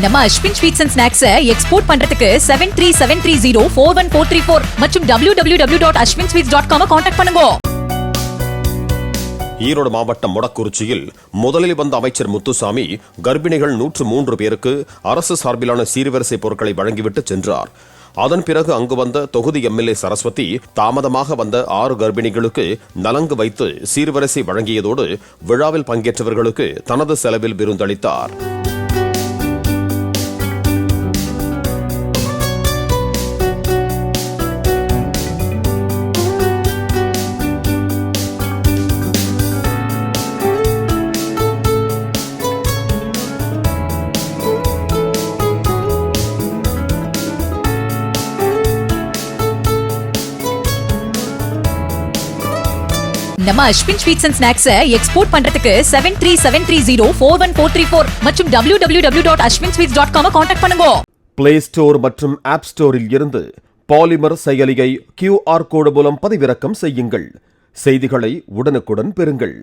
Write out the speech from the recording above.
நம்ம Ashwin sweets and snacks export பண்றதுக்கு 7373041434 மற்றும் www.ashwinsweets.com கான்டாக்ட் பண்ணுங்க. ஈரோடு மாவட்டம் மொடக்குறிச்சியில் முதலில் வந்த அமைச்சர் முத்துசாமி கர்ப்பிணிகள் 103 பேருக்கு அரசு சார்பிலான சீர்வரிசை பொருட்களை வழங்கிவிட்டு சென்றார். அதன் பிறகு அங்கு வந்த தொகுதி எம்எல்ஏ சரஸ்வதி தாமதமாக வந்த 6 கர்ப்பிணிகளுக்கு நலங்கு வைத்து சீர்வரிசை வழங்கியதோடு விழாவில் பங்கேற்றவர்களுக்கு தனது செலவில் விருந்தளித்தார். நம்ம Ashwin sweets and snacks export பண்றதுக்கு 7373041434 மற்றும் www.ashwinsweets.com கான்டாக்ட் பண்ணுங்க. பிளே ஸ்டோர் மற்றும் ஆப் ஸ்டோரில் இருந்து பாலிமர் செயலியை QR கோடு மூலம் பதிவிறக்கம் செய்யுங்கள். செய்திகளை உடனுக்குடன் பெறுங்கள்.